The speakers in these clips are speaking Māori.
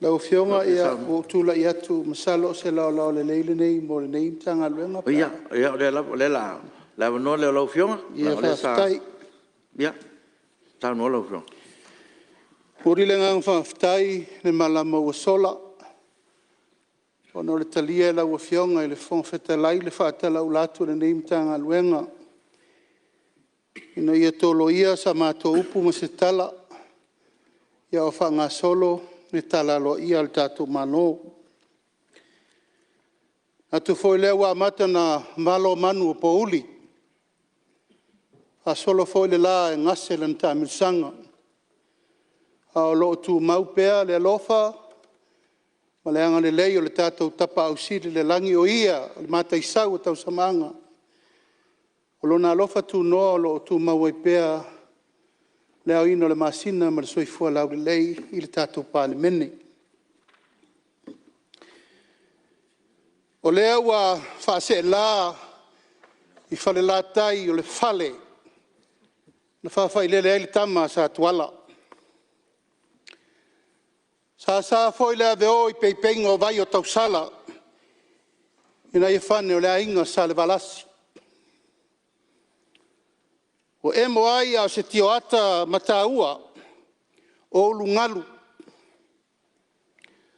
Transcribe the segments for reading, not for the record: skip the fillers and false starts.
Lau fionga ia o tula ia tu masalo se lau le leile nei mo le nei tanga luenga pa. Ia la no le lau fionga. Ia whaftai. Ia, tau no lau fionga. Puri le ngang whaftai ne malama ua sola. Ono le talia la ua fionga i le fong whetalai le whaatala ulatu le nei tanga luenga. Ina ia tolo ia sa mato upu ma se tala. Ia o whanga solo. Ne tala lo ia al tatu mano. Atu foi lea wa mata na malo manu po uli. A solo foi le la e ngase le nta milsanga. A o lo tu maupea le alofa. Ma le anga le leo le tatu tapa au siri le langi o ia. Le mata isau o tau samanga. O lo na alofa tu no lo tu mauaipea. Le au ino le masina ma le soifua lau le lei i le tatu Palemene. O lea ua whaase la i whale la tai o le whale. Na whawhai le le tama sa tuala. Sa foi le aveo i peipenga o vai o tausala. Ina i whane o le ainga sa le valasi. O e moai a se tio ata mataua o lungalu.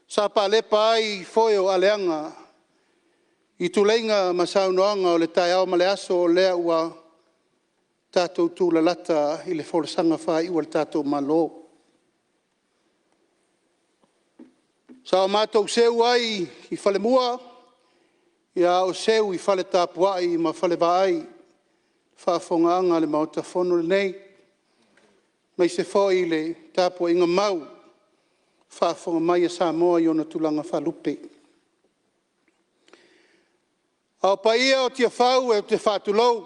Sa palepa ai foi o aleanga i tuleinga masaunoanga o le taiao ma le aso o lea ua tātou tūla lata i le wholesanga whai ua le tātou malo. Sa o mātou seu ai i whale mua, ia o seu i whale tāpuai ma whale vai. Whaafongaanga le mauta fono le nei. Mai se foi le tāpua inga mau. Whaafonga mai a Samoa i ona tulanga whalupe. Au paia o tia whau e o te whaatulou.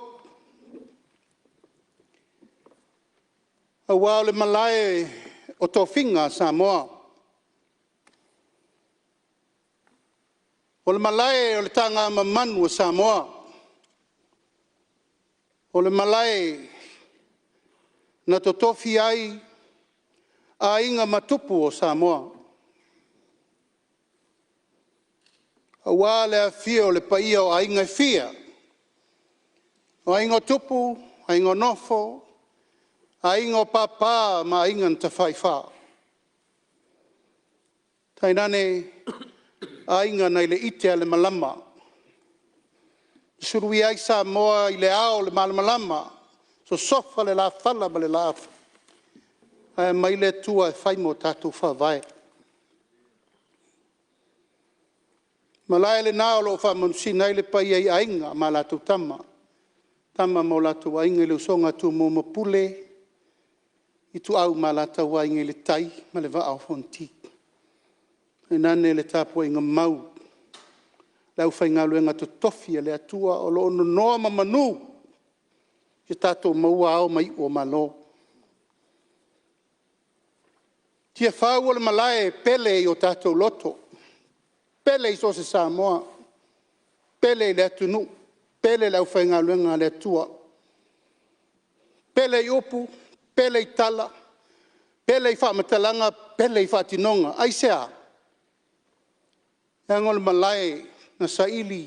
Au wao le malae o tō whinga Samoa. O le malae o le tanga mamanu o Samoa. O le malae na totofi ai a inga matupu o Samoa. A wā le a fia o le paia o a inga fia. O a inga tupu, a inga nofo, a inga papa ma a inga nta whaiwha. Tainane a inga nei le ite a le malama. Surui ai Samoa i le ao le malamalama. So sofa le la fala ma le la afa. Ai mai le tua e whai mo tātou whawai. Malai le nao lo whamanusina i le pai ai ainga ma lātou tama. Tama mo lātou ainga le usonga tu mo mapule. I tu au ma lātou ainga le tai ma le wa au fonti. E nane le tāpua inga mau. Lau whai ngā luenga to tofia le atua o lo ono noa ma manu. Ke tātou maua au mai o malo. Tia whau o le malae pele i o tātou loto. Pele i so se Samoa. Pele i le atunu. Pele lau whai ngā luenga le atua. Pele i opu. Pele i tala. Pele i whamatalanga. Pele i whatinonga. Ai sea. Angol malae na saili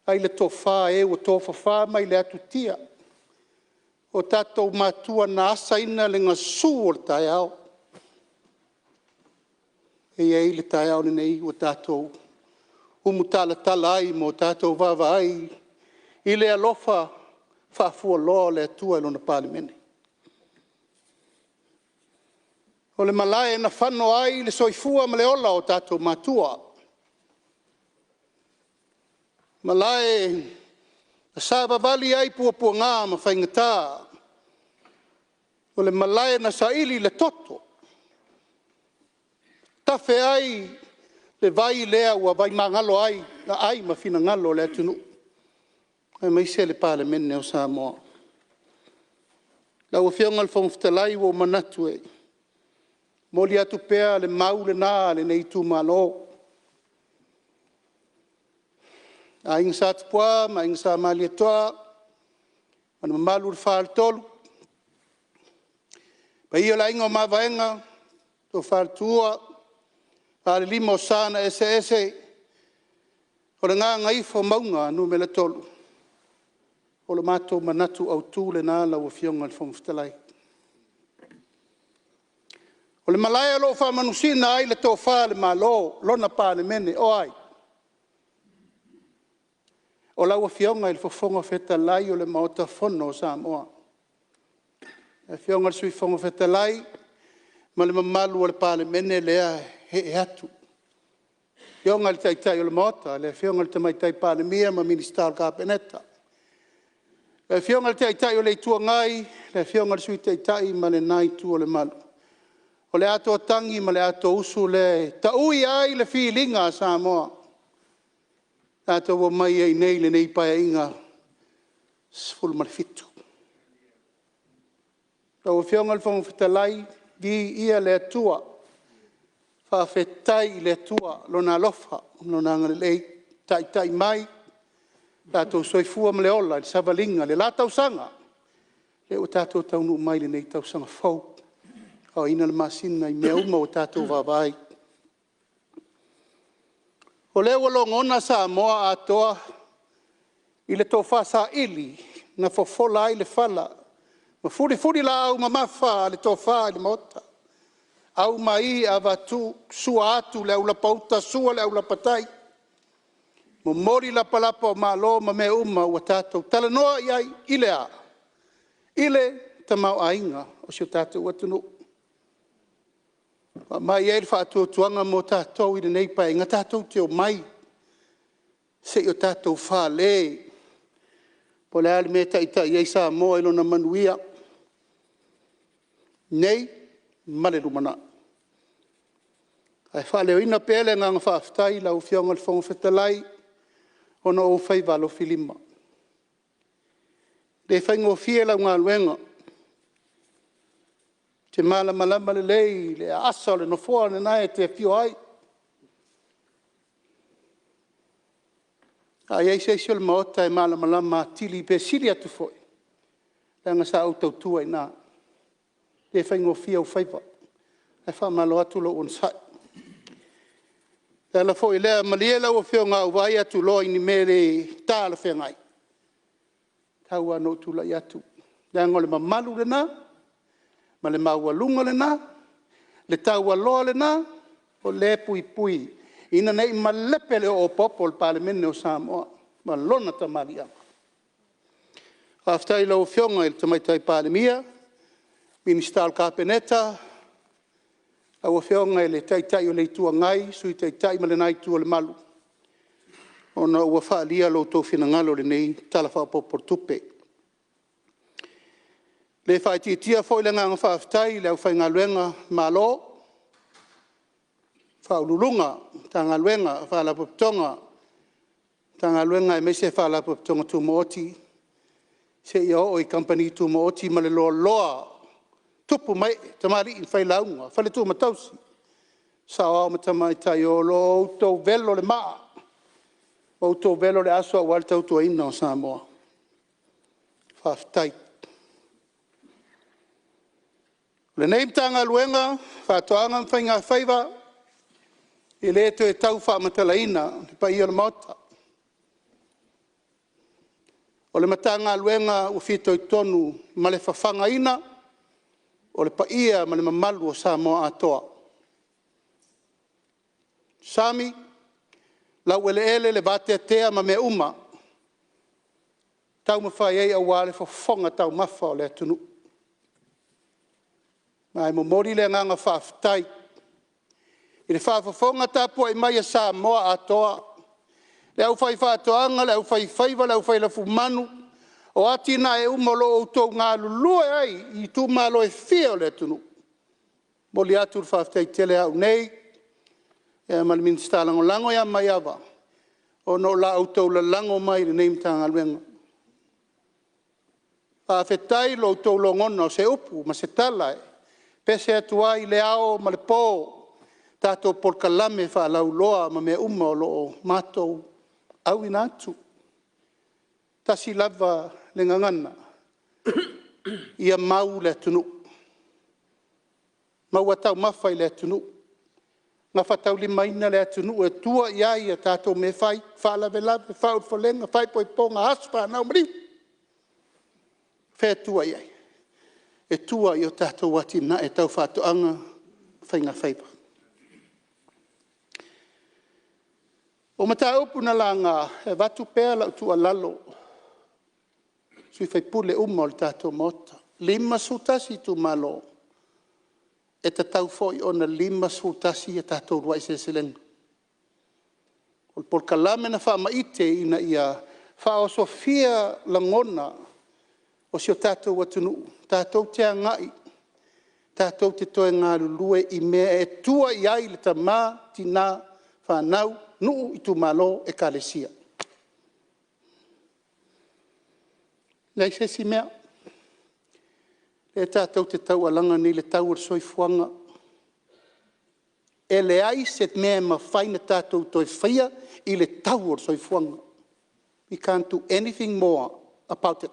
ai le tofa e o tofa fa mai le atutia o tatou matua na asaina le ngasu o le taiao e ei le taiao nei o tatou umutala tala ai mo tatou vava ai i le alofa whafua loa le atua i lona Palemene o le malae na whano ai le soifua ma le ola o tatou matua Malae, a sāba vali ai pua ngā ma whaingatā. O le malae na saili le toto. Tawhe ai le vai lea ua vai mangalo ai, na ai ma whina ngalo le atunu. Ai maise le Palemene o Samoa. Lau a whionga le whangwhitalai o manatu e. Moli atu pea le mau le nā le nei tū malo. A inga sa tupua, ma inga sa mali atoa, mana mamalu le whaal tolu. Pa ia la inga o mawaenga, to whaal tua, Ale limo sana ese. O le ngā ngai fo maunga nu me le tolu. O le mātou manatu au tūle nā lau a fionga le whamawhitalai. O le malaya lo whamanusina ai le tō wha le malo, lona Palemene, o ai. O lau a fionga i le whafonga whetalai o le maota fono o Samoa. E fionga le sui whafonga whetalai, ma le mamalu o le Palemene lea he atu. Fionga le taitai o le maota, le fionga le tamaitai Palemia ma minister kapeneta. Le fionga le taitai o le itua ngai, le fionga le sui taitai ma le nai tu o le malu. O le ato tangi ma le ato usu le taui ai le filinga a Samoa. Ato wa mai ai nei le nei paia inga sfulu ma le fitu. Tau fionga le whangu whitalai, di ia le atua. Whawhetai le atua lona alofa, lona ngale lei tai mai. Tātou soifua ma le ola, le savalinga, le la tausanga. Le o tātou taunu mai le nei tausanga fau. O ina le masina i mea uma o tātou vavai. O leo alongona Samoa atoa i le tō whasa ili na fofola ai le whala. Ma furi la au mamafa le tō wha le mota. Au mai a watu sua atu le aula pauta sua le aula patai. Mo mori la palapa o malo ma mea uma o tātou. Tala noa iai ile a. Ile tamau ainga o sio tātou watunu. Mai e whātua tuanga mō tātou i nei pai, ngā tātou te o mai. Se o tātou whāle. Po le ali me taita i eisa mō e lona manuia. Nei, male rumana. Ai whāleo ina pēle ngā ngā whāwhitai lau whionga le whonga whetalai ono o whaivalo filima. Le whaingo fie lau ngā luenga. Te malama le lei, le asa le nofoa le nai te fio ai. Ai eise le maota e malama tili pe siri atu foi. Langa sa au tau tua i nā. Le whaingo fia o whaiva. E whamalo atu lo on sai. Tala foi lea maliela o fio ngā uwai atu lo ini mere tāla whea ngai. Tau anō tula i atu. Langa le mamalu le nā. Ma le maualunga le nā, le taualoa le nā, o le pui. Ina nei ma lepe le o popo le Palemene o Samoa, ma lona tamaria. Aftai lau fionga il tamaitai Palemia, minister kapeneta, au fionga le taitai o le itua ngai, sui taitai ma le nai tua le malu. Ona ua whaalia lo tō whinangalo le nei talafa popo Tupea. Le whaititia foi le nganga whawhitai, le au whai ngā luenga malo, whaululunga, tā ngā luenga whalapoptonga, tā ngā luenga e mese whalapoptonga tu mooti, se ia o i company tu mooti ma le loa, tupu mai, tamari in whai launga, whale tu matausi, sa o matamai tai o lo tau velo le maa, o tau velo le aso a waltau tua ina o Samoa, whawhitai. Le neimtanga luenga, whātoanga mwhainga whaiva, i le to e tau whamatalaina, le pa ia le mota. O le matanga luenga u whito i tonu, ma le whawhanga ina, o le pa ia ma le mamalu o Samoa atoa. Sami, lau ele le vate atea ma me uma, tau mawhai ei awa le whawhonga tau mawha o le atunu. Mai mo mori le nganga whawhitai. I le whawhawhonga tāpua i mai a Samoa atoa. Le au whai whātoanga, le au whai whaiva, le au whai lafu manu. O ati na e umolo o tau ngā lulua ai, i tū malo e whio le tunu. Moli atu le whawhitai tele au nei. E mali minsta lango lango ya mai awa. O no la au tau la lango mai le neimtanga luenga. Whawhitai lo tau lo ngona o se upu, ma se talai. Pese atua i le ao ma le pō, tātou polkalame whaalau loa ma mea uma o loo mātou au ina atu. Tasi lava le ngangana, ia mau le tunu. Mau atau mawhai le tunu. Ngā whatau lima ina le atunu e tua iai a tātou me whai, whalawe lawe, whaut whalenga, whai poi ponga aspa nau mri. Whea tua iai. E tua i o tātou wati na e tau whātoanga whainga whaipa. O mata upuna la ngā e watu pēa lau tua lalo. Sui whai pule uma o le tātou mota. Lima sutasi tu malo. E te tau foi ona lima sutasi e tātou ruai se selenga. O por kalame na wha maite ina ia wha o sofia langona o si o tātou atunu. Tātou te angai. Tātou te toe ngā lulue i mea e tua i ai le ta mā tina whanau nuu i tu malo e kalesia. Nei se si mea. E tātou te tau alanga ni le tau ar soifuanga. E le ai se mea ma whaina tātou toi whaia i le tau ar soifuanga. We can't do anything more about it.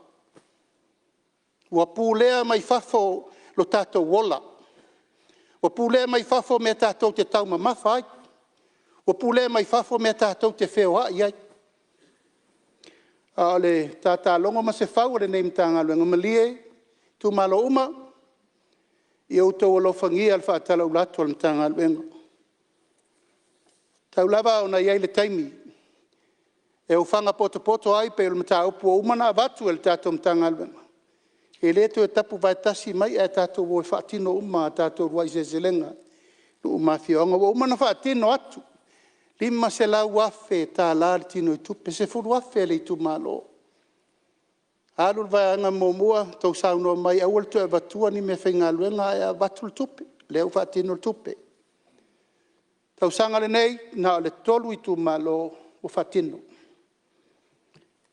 Wa pūlea mai whafo lo tātou wola. Wa pūlea mai whafo me tātou te tau ma mawhai. Wa pūlea mai whafo me tātou te whewha iai. Ale tātā longo ma se whau re neim tāngā luenga malie. Tu malo uma. I au tau alofangia al whaatala ulatu al tāngā luenga. Tau lava o na iai le taimi. E au whanga poto ai pe ulu mata upu o umana avatu el tātou mtanga luenga. E leto e tapu vai tasi mai e tātou wo e whaatino uma tātou ruai zezelenga. No uma fionga wo umana whaatino atu. Lima se lau afe tā lāri tino i tupe. Se furu afe le i tu malo. Alul vai anga momua tau sauno mai awal tu e vatua ni me whainga luenga e a vatul tupe. Leo whaatino tupe. Tau sanga le nei na le tolu i tu malo o whaatino.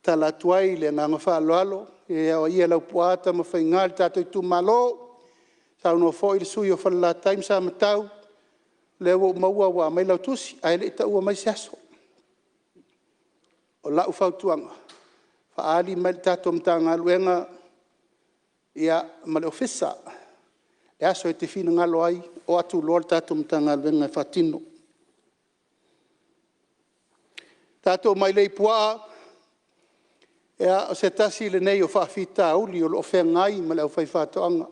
Ta la tuai le nganga whaaloalo. E au ia lau puata ma whainga le tātou i tu malo. Sauno fo i le sui o whala taim sa matau. Leo maua wa mai lau tusi. Ai le ita ua mai se aso. O lau whautuanga. Whaali mai tātou mtanga luenga. Ia ma le ofisa. E aso e te whina ngalo ai. O atu loa tātou mtanga luenga e whatino. Tātou mai lei pua. Ea o se tasi le nei o whaafita auli o lo whea ngai ma le au whai whātoanga.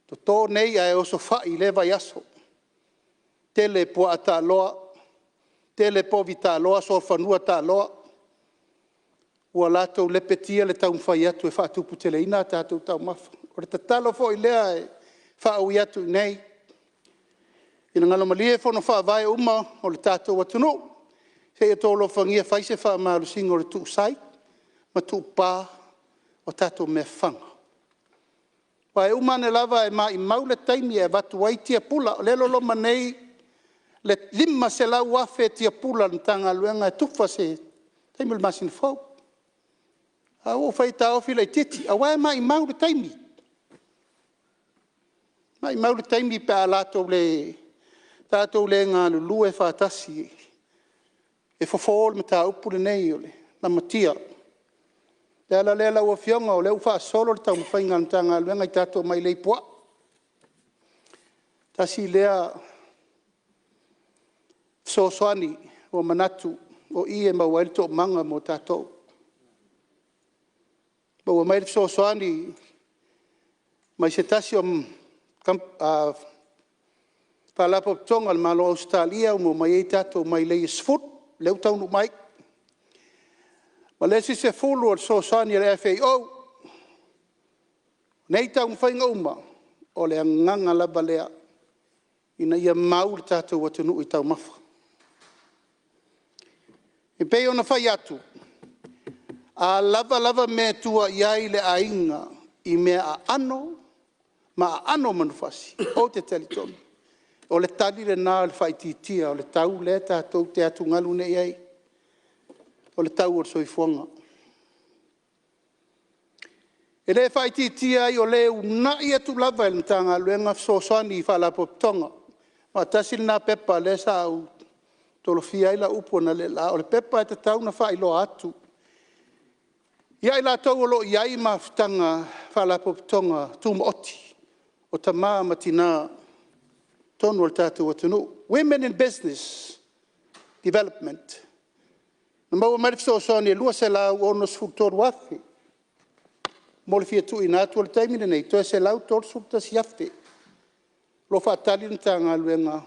To tō nei ai o so whai le vai aso. Tele pua ta loa. Tele povi ta loa so whanua ta loa. Ua lātou le petia le tau mwhai atu e whaatupu tele ina tātou tau mafa. O re tatalo fo i lea e whaau i atu nei. Ina ngalo malie fono whaavai uma o le tātou atunu. Se e tōlo whangia whaise wha maalu singo le tuu sai. Ma tuu pā o tātou me whanga. Wa e umane lava e mai mau le taimi e watu wai tia pula. O lelo loma nei le lima se lau afe tia pula ntanga luenga e tufa se taimi le masin fau. A o whai tā ofi lei titi. A wai mai mau le taimi. Mai mau le taimi pe a lātou le ngā lulu e whātasi. E whawhol me tā upure nei o le na matia. Te ala lea lau a fionga o leu wha solo le tau mwhainga ntanga luenga i tātou mai lei pua. Tasi lea sosoani o manatu o i e maua elto manga mo tātou. Maua mai le sosoani mai se tasi o whalapo tonga le malo Australia o mo mai e tātou mai lei sfut. Leu taunu mai. Ma lesi se fulu o sosoani le FAO. Nei tau mwhainga uma o le nganga lava lea. Ina ia mau le tātou atunu i tau mafa. I pei ona whai atu. A lava me tua iai le ainga i mea a ano. Ma a ano manufasi. O te telitonu. O le tali le nā le whaititia, o le tau le tātou te atu ngalu nei ei. O le tau o soifuanga. E le whaititia i o le unai atu lava il mtanga luenga sosoani i whalapo tonga. Ma tasil nā pepa le sa au tolofia ila upo na le la. O le pepa e te tau na whailo atu. Ia ila tau o lo iai mawhtanga whalapo tonga tūma oti. O ta maa matina tonu al tātou atunu. women in business development. Na mau mai so so ni lua se la ono sfutor wafi. Mo le fiatu ina tu le taimi nei to se la tor sulta siafte. Lo fa tali ntanga luenga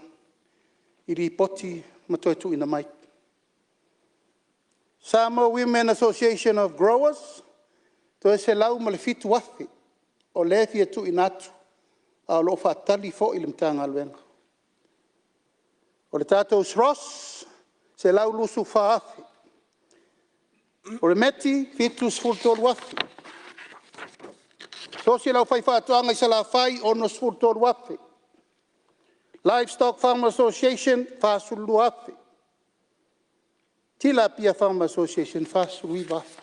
I ripoti matoitu ina mai. Samoa Women Association of Growers to se lau ma le fitu wafi o le fiatu ina tu a lo fa tali fo I le mtanga luenga. O le tātou sros, se lau lusu whaafi. O le meti, fitu sfurtol wafi. So se lau whai whaatoanga I se la whai o no sfurtol wafi. Livestock Farmer Association, whaasulu wafi. Tilapia Farmer Association, whaasulu wafi.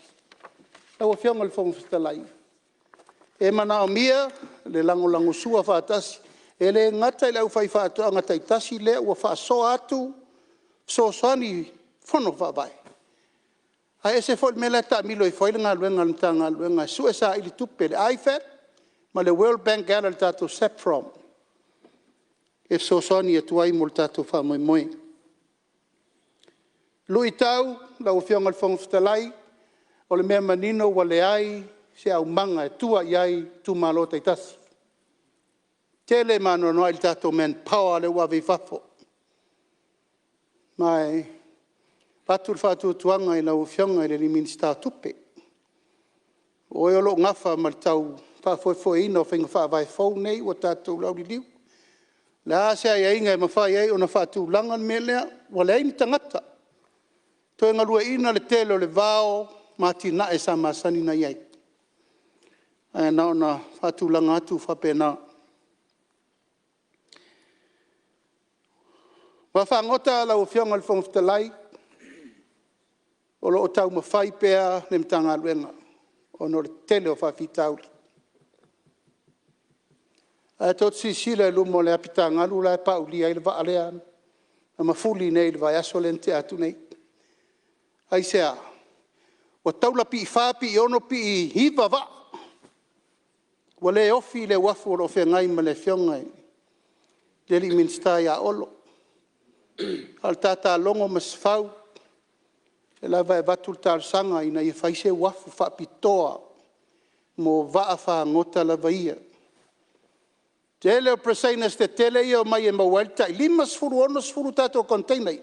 Lau a whionga le whongwhitalai. E mana o mia, le lango sua whaatasi. E le ngata I lau whai whaatoanga taitasi le ua whaaso atu, so soani whono whawai. Hai ese fo mele ta milo I whaile ngā luenga nta ngā luenga su esa ili tupe le IFAD, ma le World Bank gala le tātou SEPROM. E so soani e tuai mo le tātou wha moi. Lui tau, lau whionga le whongwhitalai, o le mea manino wa Laei, se au manga e tua iai tu malo taitasi. Tele mano no il tato men power le wa vifafo. Mai patul fatu tuanga I lau whionga I le minista tupe. O e olo ngafa mal tau pa foi ino whinga wha vai fau nei o tato lau li liu. La se ai inga e mawhai ai o na fatu langan melea wa le ini tangata. To e ngalua ina le telo le vao mati na e sa masani na iai. E na ona fatu langa atu whapena. Wa whangota lau whionga le whongwhitalai, o lo o tau mawhai pēa ne mtanga luenga, o no le tele o whawhitauri. A tot si sila lumo le apita ngalu la pa uli ai le va alean, na mafuli nei le vai aso lente atu nei. Ai sea, o tau la pi whapi I ono pi hiva va, wa le ofi le wafu o lo whengai ma le whiongai, le li minsta ia olo. Al tata longo masfau e lava e vatul tar sanga ina I faise wafu fa pitoa mo va fa ngota lava ia tele o presainas te tele ia mai e mawalta limas furu onos furu tato container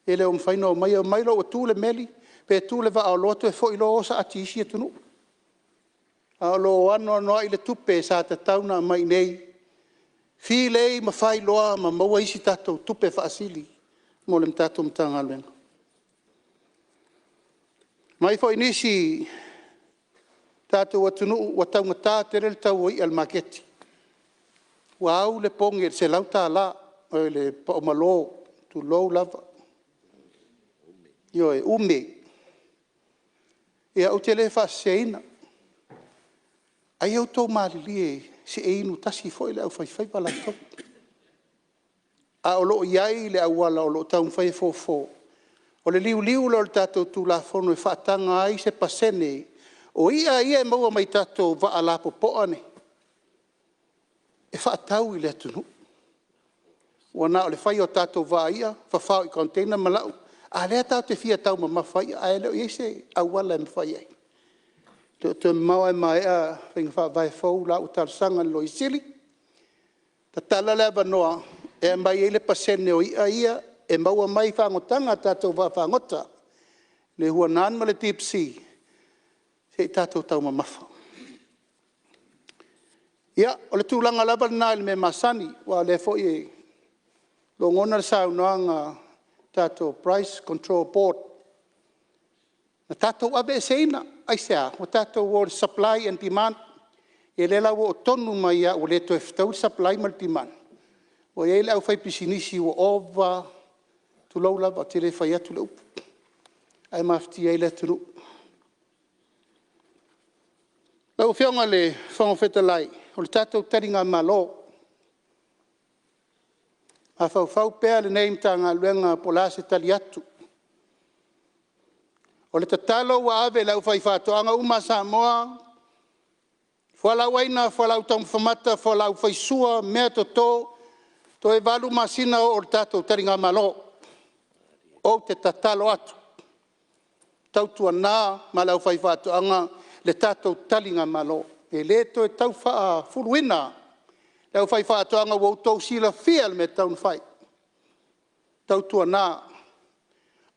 ele o mfaino mai o mai lo tu le meli pe tu le va o loto e fo ilo sa atisi tunu a lo ano no ile tupe sa ta tauna mai nei Filei ma fai loa ma maua isi tatou tupe whaasili mo le mtatou mtanga luenga. Mai fo inisi tatou atunu wa taungata tere le tau i al maketi. Wa au le pongi se lau ta la o le paomalo tu lou lava. Yo e ume. E au te le whaaseina. Ai au tau maalilie se e inu tasi foi le au fai pala to. A o lo iai le au ala o lo tau fai fo. O le liu lo tatou tu la fono e whaatanga ai se pasene. O ia e maua mai tatou va ala po ane. E whaatau I le atunu. Wana o le fai o tatou va ia, whawhau I container malau. A lea tau te fia tau ma mawhai, a e leo i se au ala e mawhai ai. Te maua e mai a whinga wha vai fau la utar sanga lo I sili. Ta tala leva noa e mai ele pasene o ia e maua mai whangotanga tātou wa whangota. Le hua naan ma le tipsi se tātou tau ma mafa. Ia, o le tūlanga lava nā le me masani wa le fo I lo ngona sau noanga tātou Price Control Board. Na tātou abe seina. Aisea, o tātou o supply and demand, e le lau o tonu mai a o le to eftau supply mal demand. O e le au fai pisinisi o ova, tu lau lava, te le fai atu lau. Ai mafti e le tunu. Lau whionga le whangawhetalai, o le tātou taringa malo. A whau pēr le neimtanga luenga polase tali atu. O le tatalo wa ave lau fai whātoanga uma Samoa, whalau aina, whalau taum whamata, whalau whaisua, mea toto, Toi valu masina o tatou taringa malo. O te tatalo atu. Tautua nā malau whai whātuanga le tatou talinga malo. E le toi tau wha furuina. Lau whai whātuanga wau tau sila fiel me taun whai. Tautua nā.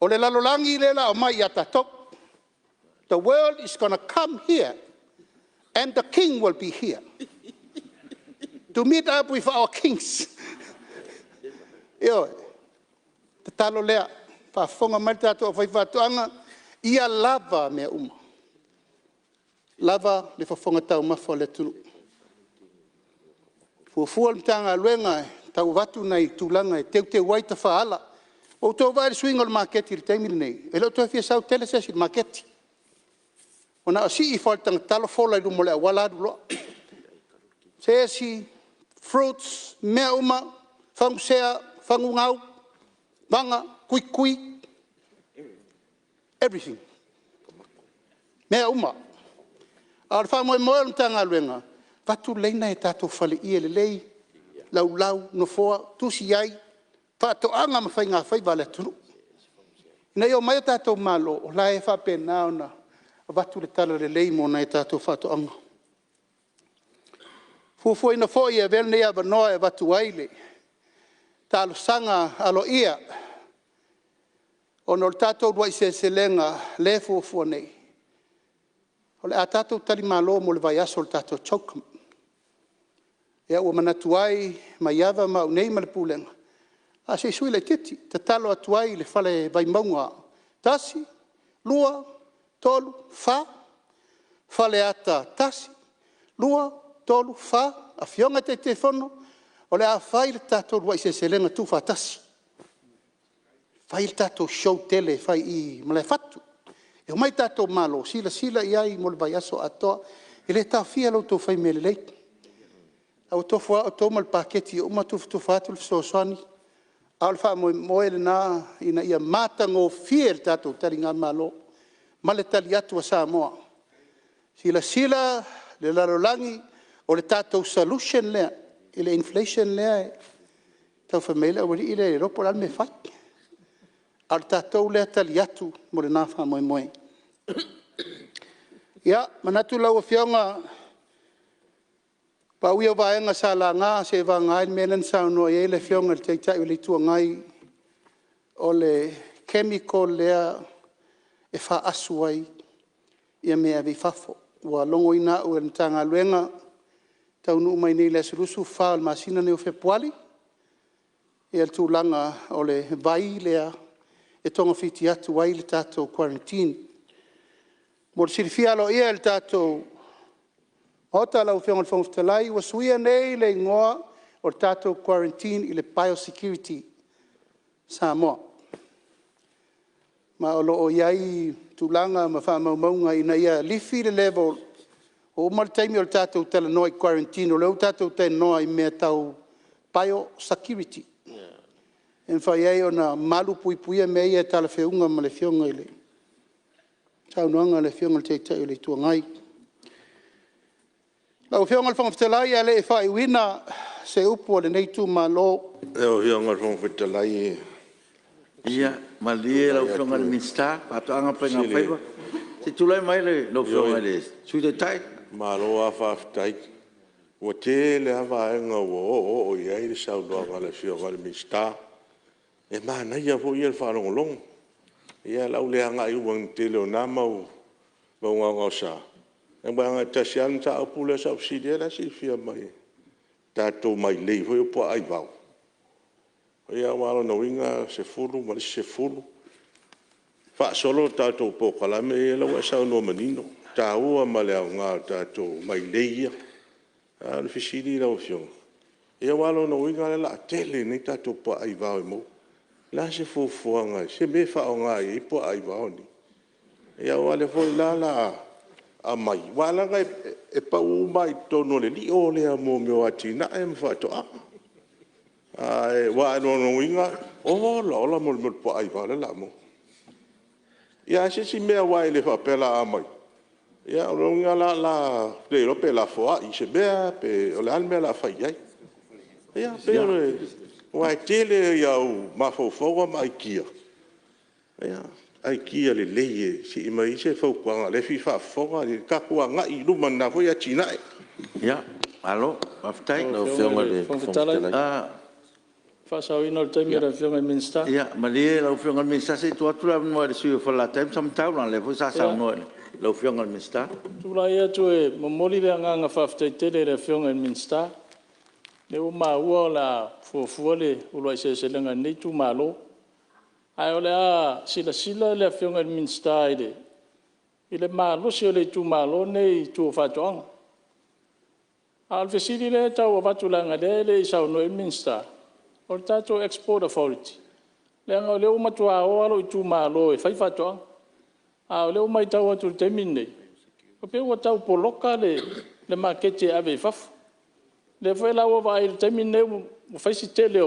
O le lalolangi le la o mai atatou. The world is going to come here and the king will be here. To meet up with our kings. Yo, te talo lea, whaafonga mai tātou a whaifatuanga, ia lava mea uma. Lava le whaafonga tau mawha le tulu. Fuafua le tanga luenga, tau watu nei tūlanga, teu te waita whaala. O tō vai swinga le maketi le teimiri nei. E lo tō fia sau tele sesi le maketi. O na si I whaitanga talo fola I rumo le awala aduloa. Sesi, fruits, mea uma, whangusea, whangungau, wanga, kui, everything. Mea uma. Ar whamoe moe le tanga luenga, watu leina e tātou whale I le lei, lau, no foa, tusi ai, whaatoanga ma whai ngā whai wale tunu. Nei o mai o tātou malo, o lae whapena ona, watu le tala le lei mo nei tātou whaatoanga. Fuafua ina foi e vele nei ava noa e watu aile. Talo sanga alo ia. Ono le tātou rua I se lenga le fuafua nei. O le a tātou tali malo mo le vai aso le tātou chaukam. Ea ua manatu ai mai ava mau nei ma le pūlenga. A se sui le titi, te talo atu ai le whale vai maunga. Tasi, lua, tolu, wha, whale ata tasi, lua, tolu, wha, a fionga te fono, o le a whai le tātou rua I se lenga tu whatasi. Whai le tātou show tele, whai I malai whatu. E o mai tātou malo, sila I mo le vai aso atoa, e le tā fia lau tō whai mele lei. Au tō tō mal paketi, o ma tō whatu le soaswani, au le wha moe le nā, ina ia mātango fia le tātou taringa malo, ma le tali atu a Samoa. Sila, le larolangi, o le tātou solution lea, I le inflation lea, tau whamela o I le ropo lan me whai. Au le tātou lea tali atu, mo le nā wha moe. Ia, manatu lau a fionga, pa ui o vaenga sa la ngā, se va ngai menan sa no e le fionga le teitai o le tua ngai, o le chemical lea, e wha asu ai ia mea vi fafo. Ua longo ina ua ntanga luenga tau nuu mai nei le surusu wha al masina ne o fepuali. E al tūlanga o le vai lea e tonga whiti atu ai le tātou quarantine. Mo le sirifia alo ia le tātou o ta lau whionga le whangwhitalai ua suia nei le ngoa o le tātou quarantine I le biosecurity Samoa. Ma o loo iai tūlanga ma whaamaumaunga ina ia lifi le level o umar taimi o le tātou tala noa I quarantine o leo tātou tala noa I mea tau biosecurity. En whai ei o na malu puipuia mea ia tala whiunga ma le whiunga I le. Tau noanga le whiunga le teitai o le tuangai. Lau whiunga le whangwhitalai a le e whai wina se upu o le neitu ma lo. Leo whiunga le whangwhitalai e. Ia, malie lau whiunga le minsta, pato anga pa ngā whaiwa. Se tulai mai le lau whiunga le sui te tai. Ma lo a whawhitai. Ua te le hawa enga o iai le sau doanga le whiunga le minsta. E mana ia fo ia le whanongolong. Ia lau le hanga I uang te leo nā mau ngā sa. E mai anga tasi anu ta apule sa upsidi la si fia mai. Tātou mai lei fo I Polataivao. Ia wala na winga se fulu, mali se fulu. Wha solo tātou pokalame e lau e sao no manino. Tā ua male au ngā tātou mai lei ia. Le fisiri lau fiong. Ia wala na winga le la tele nei tātou Polataivao e mo. La se fufuanga, se me whao ngā I Polataivao ni. Ia wale fo la a mai. Wala ngai e pau mai tono le li o lea mo meo ati na e mwhatoa. E wa no inga, o la mo le Polataivao le la mo. Ia se si mea wai le whapela a mai. Ia o inga la le pe la foa I se mea pe o le almea la whai ai. Ia pe o le Wa tele ya mafofo ma ikia. Ya, ikia le leye si mai se fo kwa le fifa fonga le ka kwa nga I lu man na fo ya China. Ya, alo, aftai. No fionga le fonga. Ah, Fasau ino te mira fionga minsta. ya, malie lau fionga minsta se tu atu la mo le sui fo la time sam tau na le fo sa sa no lau fionga minsta. Tu la ia tu e momoli le nga fafte te le fionga minsta. Le o ma ua la fo le o lo se lenga nei tu malo. Ai ole a sila le fionga minsta ide. Ile malo se le tu malo nei tu fa toang. Al fesili le tau watu langa le sa no minsta. O tato export authority. Le nga le o matua o alo tu malo e fai fa toang. A le o mai tau atu te minne. O pe o tau poloka le makete ave faf. Le foi la o vai te minne o fai si tele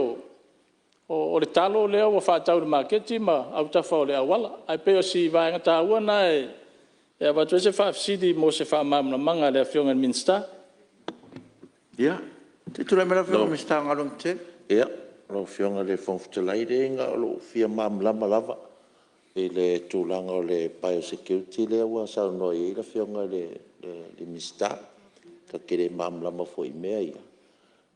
o le talo le o fa tau le makete ma au ta fa le awala. Ai pe o si vai ngata ua na e watu se fa sidi mo se fa mamna manga le fionga minsta. Ya, te tu la mera fionga minsta ngalong te. Ya, lo fionga le fonfutalai le nga lo fia mam lama lava. E le tūlanga o le biosecurity le ua sa no I la fionga le mista. Ka kere mam lama fo I mea ia.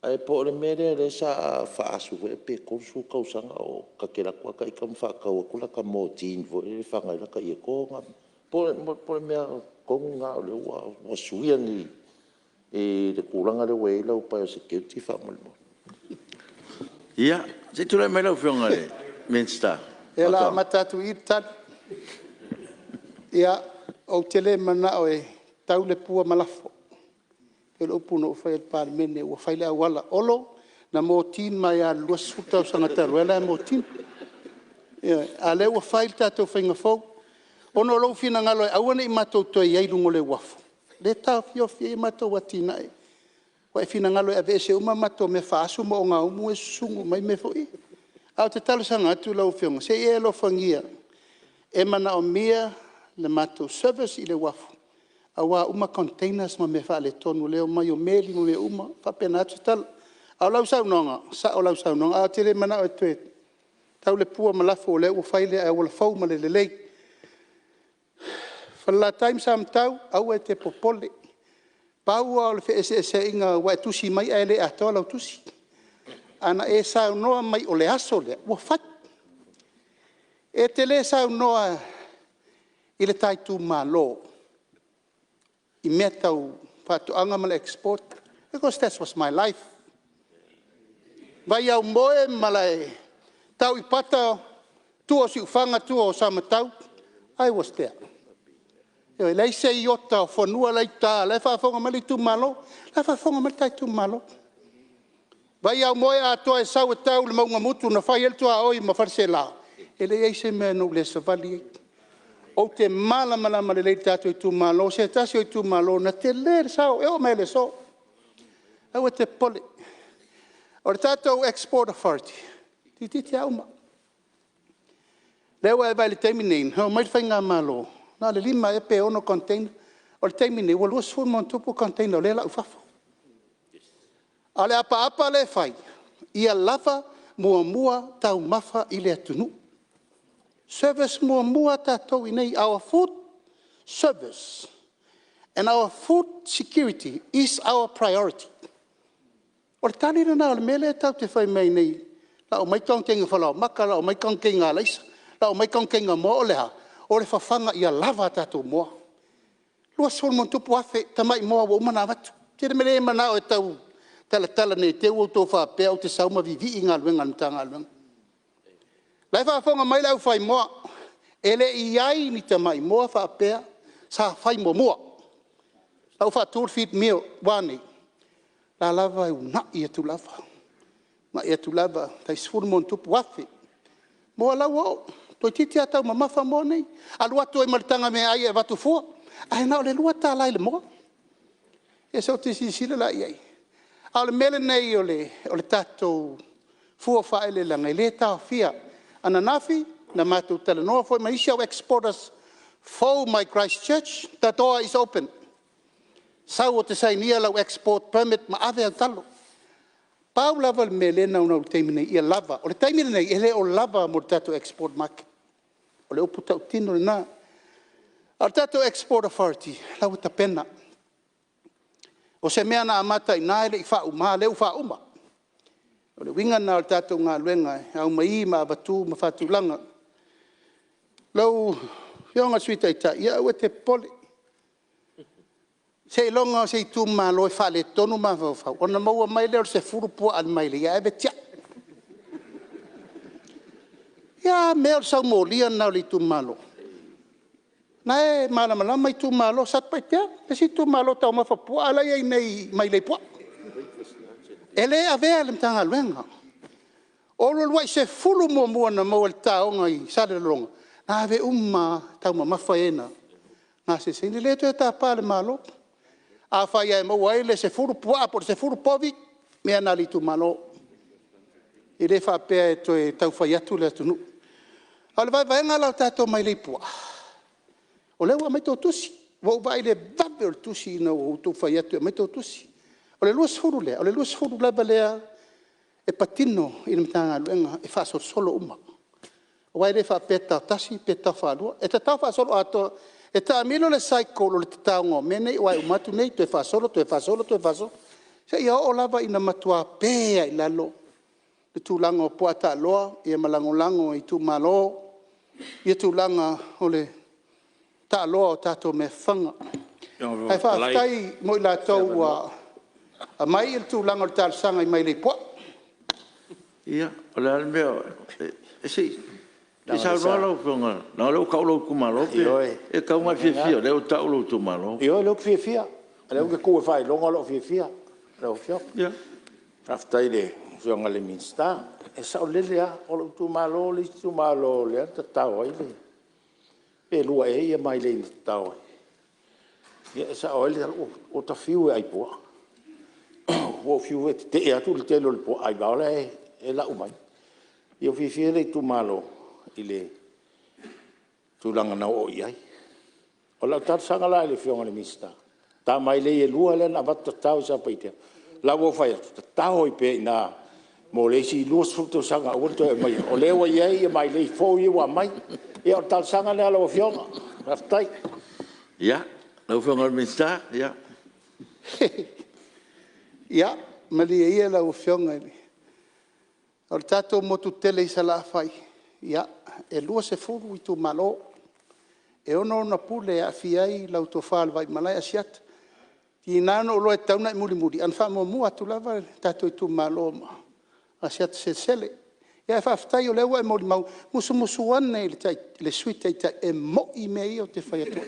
Ai po le mere le sa fa asu e pe konsu kausanga o ka kera kua ka ikam fa ka o kula ka mo tin vo le fanga la ka ia ko nga. Po le mea konga o le ua o suia ni e le kulanga le wei la o biosecurity fa mo. Ya, se tu la mera fionga le minsta. E la matatu I tan. Ia, o tele mana o e tau le pua malafo. E lo puno o fai el Palemene o fai le awala olo na mo tin mai a lua suta o sangataru. E la mo tin. A le o fai tato whainga fau. Ono lo fina ngalo e awane I matou toi iei lungo le wafo. Le tau fio I matou watina e. Wa e fina ngalo e ave se uma matou me faasu mo o ngā umu e sungu mai me fo I. Au te talo sanga atu lau fionga. Se e lo fangia. E mana o mea le matou service I le wafo. Awa uma containers ma me fa le tonu leo mai o meli mo me uma. Fa pena atu talo. Au lau sau nonga. Sa o lau sau nonga. Au tere mana o tue. Tau le pua malafo o leo o faile a wala fau ma le lei. Fala time sam tau. Au e te popole. Pau au le fe ese inga wa tusi mai a le ato lau tusi. Ana e sau noa mai o le aso le. Ua fat. E te le sau noa I le taitu malo. I mea tau whatuanga ma le export. Because that was my life. Vai au moe malai. Tau I pata tua si ufanga tua o samatau. I was there. E lei se iota o whanua lei tā. Lei whaafonga mali tu malo. Lei whaafonga mali taitu malo. Vai au moe a toa e sau e tau le maunga mutu na whai el tua oi ma wharse la. E le eise mea no le savali e. O te malama le lei tātou I tu malo. Se tasi o I tu malo na te le sao. E o mele so. Au e te pole. O le tātou export authority. Titi au ma. Lewa e vai le teiminein. Hau mai whainga malo. Nā le lima e pe ono container. O le teiminein. Wa lua sfun mon tupu container. O le la ufafo. A le apa le whai. Ia lava mua tau mafa I le atunu. Service mua tātou I nei. Our food service and our food security is our priority. O le tani rana o le mele tau te whai mai nei. La o mai kaunkenga whalau maka, la o mai kaunkenga leisa, la o mai kaunkenga mo o leha. O le whawhanga Ia lava tātou moa. Lua sol mon tupu afe, tamai moa wa umana watu. Tere mele mana o e tau tala nei te ua tō whapea o te sauma vivi I ngā luenga nta ngā luenga. Lai whaafonga mai lau whai moa. Ele I ai ni tamai moa whapea sa whai mua. Lau whaatur fit meo wānei. La lava e una I atu lava. Ma I atu lava tai sfuru mon tupu afe. Moa lau o. Toi titi atau ma mawha moa nei. Alu atu e maritanga me ai e watu fua. Ai nao le lua tā lai le moa. E so te sisile la iai. Au le mele nei o le tātou fua whaele langa. Le tā fia. Ana nafi, na mātou tala noa foi, ma isi au exporters for my Christchurch, the door is open. Sau o te sainia lau export permit ma ave au talo. pau lava le melena una taimine ia lava. O le taimine nei ele o lava mo tato export market. O le upu tau tino na. O tato export authority, lau ta pena. O se mea na amata i nai le i wha uma, leu wha uma. O le winga na o tato ngā luenga, au mai ma avatu, ma whatu langa. Lau, yonga suita ita, ia ua te pole. Se longa se tu ma lo fa le tonu ma fa ona mo mai le se furu po al mai le ya be tia ya me sa mo lia na le tu malo na e mala mala mai tu malo sat pa tia se tu malo ta ma fa po ala ye nei mai le po ele ave le tanga luenga o lo wai se furu mo mo na mo el ta ngai sa le longa na ave ta ma fa ena na se le to ta pa le malo a fai e mau ai le se furu pua por se furu povi me anali tu malo i le fa pe to e tau fai atu le tunu al vai ngala tato mai le pua o le wa mai to tusi vo vai le babel tusi no o tu fai atu mai to tusi o le luas furu le balea e patino i le tanga luenga e fa solo uma o vai le fa peta tasi peta fa lu e ta fa solo ato e ta milo le cycle le taongo mene wa umatu nei te fa solo se ia o lava ina matua pe ai lalo le tulango poata loa e malangolango i tu malo i tu langa ole ta loa tato me fanga ai fa tai mo la tau a mai il tulango le tal sanga i mai le po ia ole al meo e si Isa lo fonga, na lo kaulo kumalo e ka uma fifia, le ta lo tu malo. Io lo fifia, le que ku fai longa lo fifia. Lo fio. Ja. After ile, fonga le minsta, e sa le o lo tu malo, le ta tau ile. E lua e mai le tau. E sa ole o ta fiu ai po. O fiu te e atu te lo po ai va e la umai. Io fifia le tu malo. Ile tulanga na o iai o la tar sanga la le fionga le mista ta mai le lua le na bat tau sa paite la wo fai tau i pe na mo le si lu sfrutto sanga o to mai o le wa iai mai le fo i wa mai e o tar sanga le la fionga raftai ja la fionga le mista ja ja ma le ia la fionga o tato mo tutele sa la fai ja e lua se furu i tu malo e ono na pule a fiai lau to fal vai malai asiat ti nano lo e tauna muri an fa mo mua tu lava tato i tu malo asiat se sele e fa ftai o lewa e mo mau musu ane le suite e mo i mei o te fai atu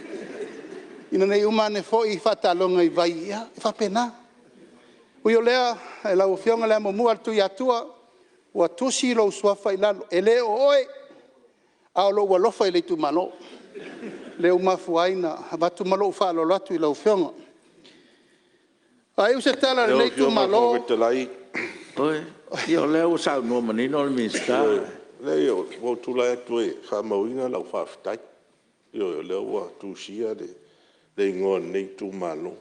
ina nei umane fo i fata longa i vai ia fa pena o yo lea e lau fionga le mo mua tu iatua o tusi lo suafa i lalo e le oe a lo wa lofa i le tu malo le umafu aina batu malo fa lo latu i lau fionga ai u se tala le tu malo oe io le o sa no mani no mi sta le io o tu la tu e fa mauina lau fa ftai io le o tu sia de ngon nei tu malo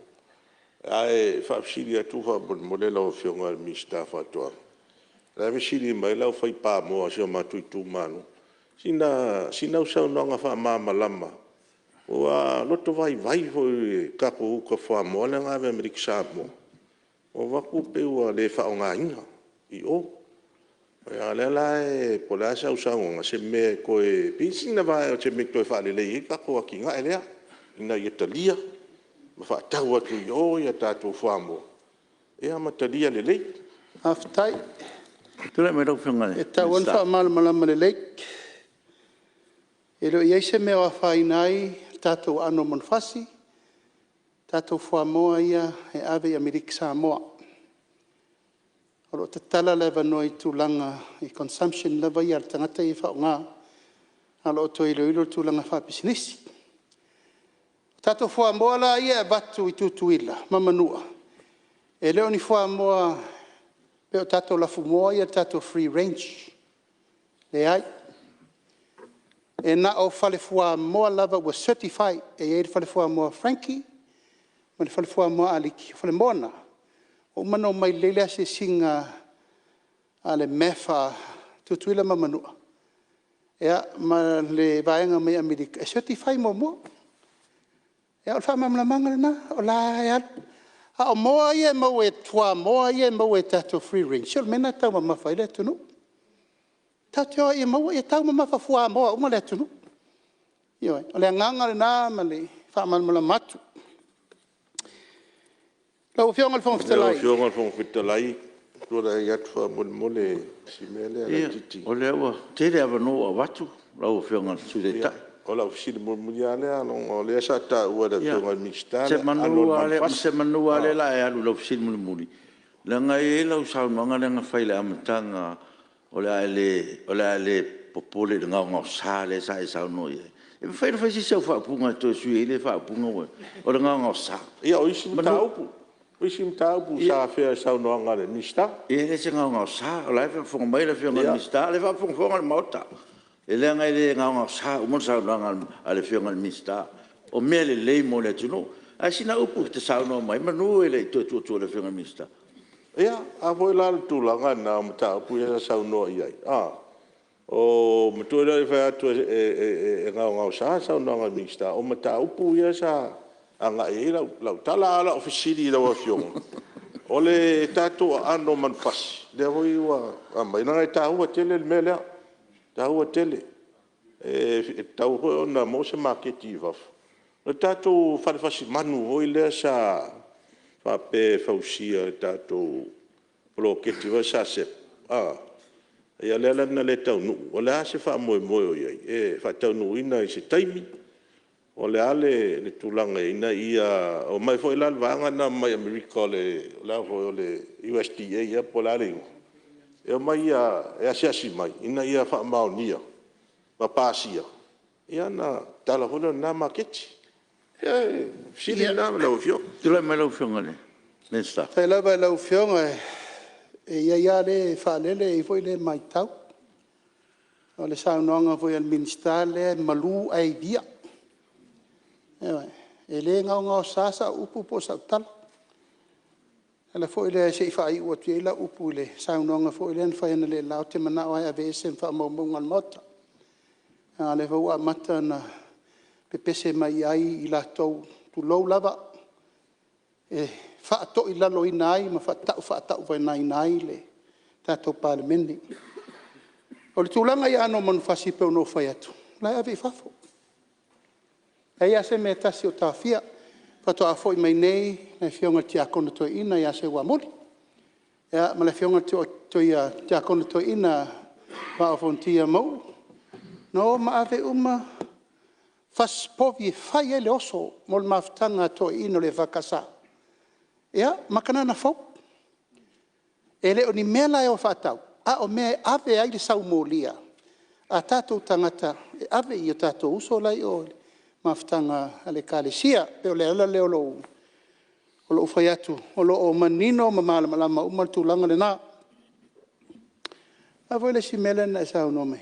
ai fa siria tu fa mo le lau fionga mi sta fa tu la visili mai lau fai pa mo a ma tu tu manu sina usau no nga fa mama lama o a loto vai fo ka ko fa mo na nga ve amerik sa mo o va ku pe o le fa nga inga i o ya le la e pola sa usau nga se me ko e pisina va o se me to fa le ka ko ki nga ele ina italia ma fa ta wa tu yo ya ta tu fa mo e a matalia le aftai tu le me do fionga e ta won fa mal malama le e lo ia se me wa fai nai tato ano monfasi tato fua moa ia e ave Amerika Samoa o lo te tala leva noi tūlanga i consumption leva ia tangata i whaonga a lo to ilo tūlanga whapisinisi tato fua moa la ia e batu i tutuila mamanua e leo ni fua moa peo tato lafu moa ia tato free range le ai e na o fale fua moa lava was certified e e fale fua moa Frankie ma le fale fua moa aliki fale mona o mano mai lele se singa a le mefa tutuila mamanua. Ea, ma le vaenga me Amerika. E certify mo. Ea, o whamamlamanga na, o la ea. A o moa ia mau e tua, moa ia mau e tato free range. Sio mena tau mamafa ile tunu. Tau teo ia mau e tau mamafa fua moa, uma le tunu. Ioi, o le nganga le nā, ma le whamamala matu. Lau fionga le whongfitalai. Lau fionga le whongfitalai. Tua ia tua mole si mele ala titi. O le awa, tere awa no a watu, lau fionga sule tai. O lau fisi mole ale anong o le asa ta ua da fionga mista. Se manua ale la e alu lau fisi mole. La ngai e lau sau noanga le nga whaile amatanga o le ale popole le ngau sa le sa e sau no ia. E whaile whaisi sau whaapunga to sui ele whaapunga o le ngau sa. Ia o isi mta upu. Wisim taupu sa fea sau noanga le mista. E le se ngau sa, o lai whafunga mai le fionga mista, le whafunga le mauta. E le ngai le ngau sa, umon sau noanga ale fionga le mista. O mea le lei mo le tuno. A sina upu te sau noa mai, manu e le tu le fionga mista. Ia, a voi la le tūlanga na mta upu e sau noa iai. O mtu e whai atu e ngau sa, sau noanga le mista. O mta upu ia sa... anga e lau tala ala ofisiri lau a fionga. O le tato ano man pasi. Le hoi ua ama. Ina ngai tahua tele le mea lea. Tahua tele. E tau hoi ona mo se maketi vafu. Le tato whanefasi manu hoi lea sa whape fausia tato poloketi wa sa sep. Ia lea lana le tau nu. O le ase wha moe moe o iai. E wha tau nu ina i se taimi. O le ale le tulanga ina ia o mai foi la vanga na mai America le la foi le USDA ia polare. E mai ia e asiasi mai ina ia fa maonia. Ma pasia. Ia na tala hono na maketi. E sili na la ofio. Tu la mai la ofio ngale. Nesta. Fa la ofio e ia le fa lele i foi le mai tau. O le sa nonga foi al ministale malu ai dia. E le ngau sasa upu po sa tala. Ala fo ile se fai o te la upu le sa nonga fo ile fa ina le la te mana o ya vesen fa mo ngal mota. Ale fo mata na pepese mai ai ila to tu lo lava. E fa to ila lo inai ma fa ta va nai le ta to Palemene. O le tulanga ia no man fasi pe no fa atu. La ave fafo. Ia se me tasi o tawhia, patoa foi mai nei, na fionga tia kona toi ina, ia se ua mori. Ia, ma le fionga tia kona toi ina, wa o fontia mau. No, ma ave faspovi fai ele oso, mo le maftanga toi ina le vakasa. Ia, makana na fau. Ele o ni mela e o fatau. A o mea ave ai le sau molia. A tatou tangata, ave i o tatou uso lai o maftanga ale kalesia pe ole ala le lo fai atu o lo manino ma malama uma tulanga le na a voi le simela na sa no me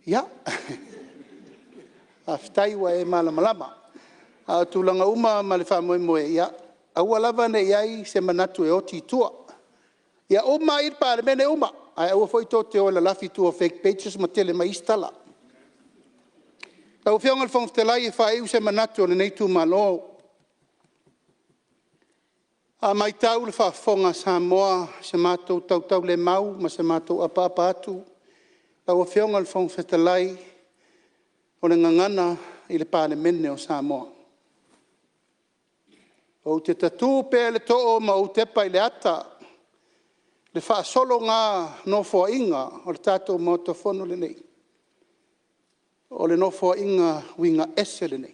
ya aftai wa e malama a tulanga uma ma le fa mo ya a wala vane yai se manatu e oti tua ya uma ir Palemene uma ai o foi to te ola lafi tu fake pages ma tele ma istala. Tau whionga le whongfitalai e whae se manatu o le nei tu malo. A mai tau le whafonga Samoa se mātou tau le mau ma se mātou apa atu. Tau whionga le whongfitalai o le ngangana i le Palemene o Samoa. O te tatu pe le to'o ma o tepa i le ata. Le whaasolo ngā no fua inga o le tātou mōta fono le nei. O le nofo inga winga esele nei.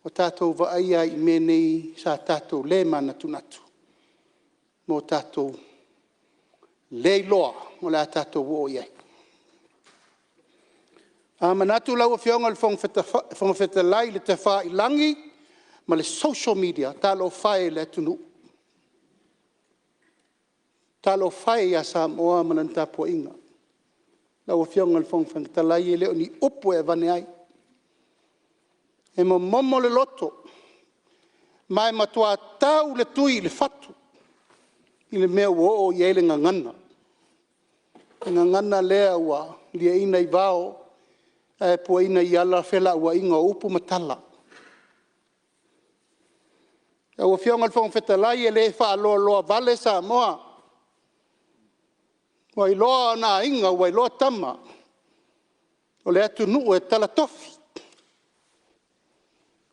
O tātou vaaia i menei sa tātou le mana tunatu. Mo tātou le loa o la tātou o iai. A manatu lau a whionga le whongwhetalai le te wha i langi ma le social media talo whae le tunu. Talo whae a Samoa mananta po inga. Lau whionga le whongwhetalai e leo ni upu e vane ai. E mo momo le loto. Mai matua tau le tui le fatu. I le mea ua o i ele ngangana. Ngangana lea ua lia ina I vao e pua ina I ala whela ua inga upu matala. E ua whionga le whong whetalai e le wha aloa loa vale Samoa. Wai loa na inga, wai loa tama. O le atu nuu e tala tofi.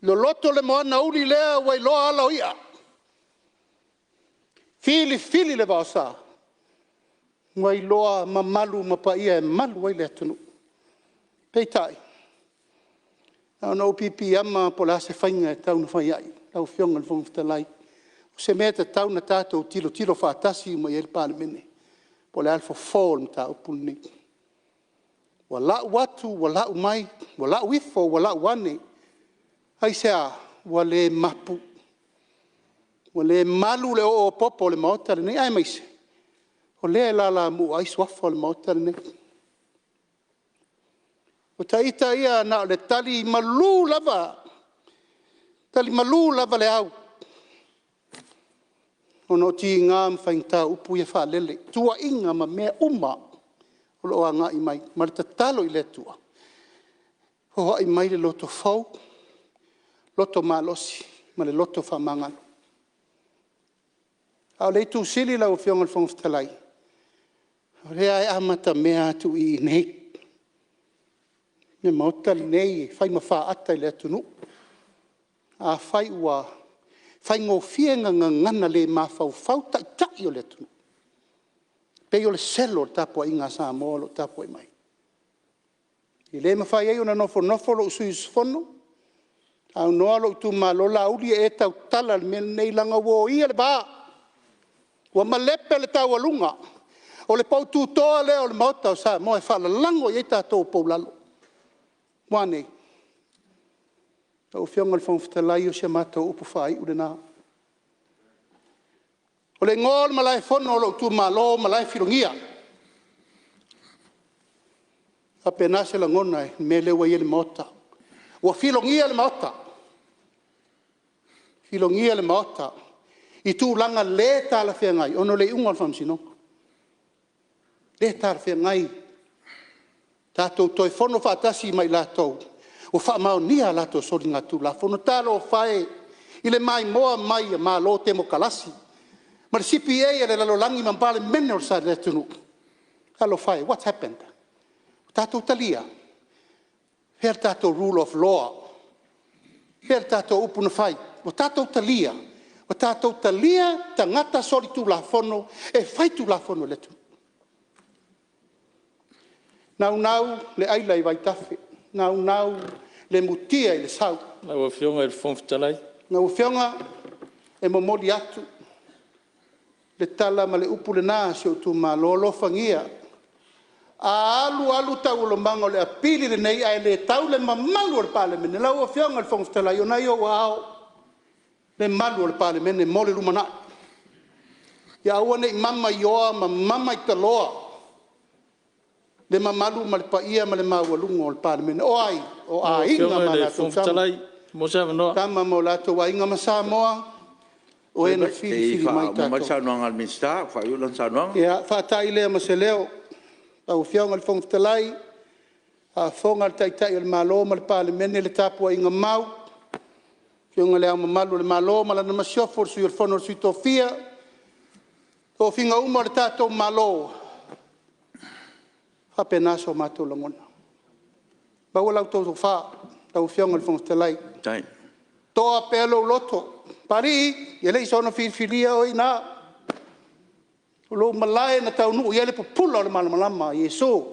Lo loto le moana uli lea wai loa ala ia. Fili le vao sa. Wai loa mamalu mapaia e malu wai le atu nuu. Peitai. Ana upipi ama po la se whainga e tauna whai ai. Lau whionga le whong whetalai. O se mea te tauna tātou tilo whaatasi ma i ele Palemene. Po le alfa fall mta upuni. Wala watu, wala umai, wala wifo, wala wane. Hai sea, wale mapu. Wale malu le o popo le maota le nei, ai maise. O le la mu ai swafo le maota le nei. O taita ia na le tali malu lava. Tali malu lava le au. Ono ti ngā mwhaingta upu ia wha lele. Tua inga ma mea uma. O loa ngā I mai. Ma le tatalo I le tua. Ho I mai le loto fau. Loto malosi. Ma le loto wha mangano. Au le tu sili lau whionga le whongwhitalai. O le ai amata mea atu I nei. Me maota nei. Whai ma wha ata I le atu nu. A whai ua. Whai ngō whienga ngana le mawhau tai o le tunu. Pei o le selo o tapua inga Samoa lo tapua I mai. I le mawhai ei o na nofo lo usui usfono. Au noa lo tu malo la uli e tau tala le mele nei langa wo ia le ba. Ua malepe le tau alunga. O le pau tu toa le o le mauta o Samoa e whala lango i e tatou pou lalo. Wane. O whionga le whongwhitalai o se mātou upu whai ure nā. O le ngōl malai whono lo tu malo malai whirongia. A pena se la ngona e me lewa I le maota. Ua whirongia le maota. Whirongia le maota. I tū langa le tāla whiangai. Ono le unga le whamsino. Le tāla whiangai. Tātou toi whono whaatasi mai lātou. O wha mao nia lato sori ngā tū la whono tālo whae I le mai moa mai a mā lo te mo kalasi. Ma le CPA e le lalo langi man Palemene o sa le tunu. Tālo whae, what happened? Tātou talia. Her tātou rule of law. Her tātou upuna whae. O tātou talia. O tātou talia tangata sori tū la whono e whai tū la whono le tunu. Nau le ailai vai tawhi. Nau le mutia I le sau. Na ua whionga I le whongwhitalai. Na ua whionga e momoli atu. Le tala ma le upu le nā se o tu ma lolo whangia. A alu tau lo mango le apili le nei ai le tau le mamalu o le Palemene. La ua whionga le whongwhitalai o nai o wao. Le malu o le Palemene mole rumana. Ia ua nei mama I oa ma mama I taloa. Le mamalu ma le paia ma le maualunga o le Palemene. O ai, o a inga ma la tau sama. Tama mo la tau a inga ma Samoa. O e na fili mai tato. Ma saunoanga al minsta, whai ulan saunoanga. Ia, whaatai lea ma se leo. Tau whionga le whongwhitalai. A whonga le taitai o le malo ma le Palemene le tapua inga mau. Whionga lea ma malu le malo ma la na masiofo sui o le whono sui tofia. Tō whinga uma le tatou malo. Hapena so mātou langona. Baua lau tō wha, tau whionga le whongwhitalai. Tai. Toa pelo loto. Pari, ia lei sono whiwhiria o ina. Lo malae na tau nuu, ia le popula o le malamalama, Iesu.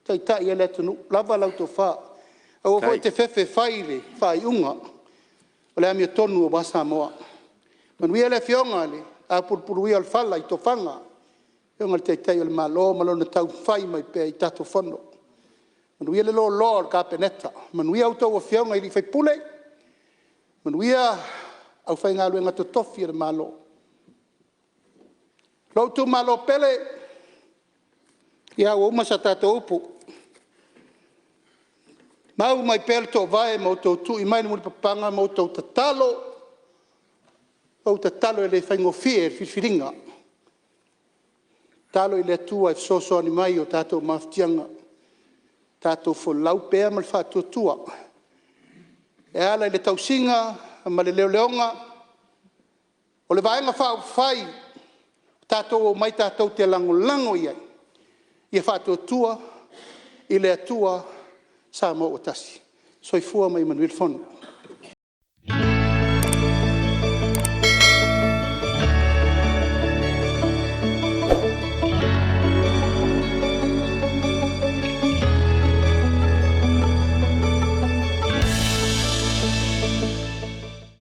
Tai ia le tunu, lava lau tō wha. Au hoi te whewhe whaile, whai unga. O le amia tonu o basa moa. Manuia le whionga le, a purpuruia le whala I tō whanga. Whionga le teitai o le malo, malo na tau whai mai pēr I tato whono. Manuia le lo ka peneta. Manuia au tau o whionga I li whai pule. Manuia au whai ngā luenga to tofi le malo. Lau tu malo pele. Ia o umasa tato upu. Mau mai pele to vai mo to tu I mai muli papanga mo to tatalo. O tatalo e le whai ngofie whiwhiringa. Talo i le atua e soso ani mai o tātou maftianga. Tātou wholau pēr mal whātua. E ala i le tausinga, ma le leoleonga, o le vaenga whai, tātou o mai tātou te lango iai. Ia whātua i le atua Samoa o tasi. Soifua mai Manuel Fono.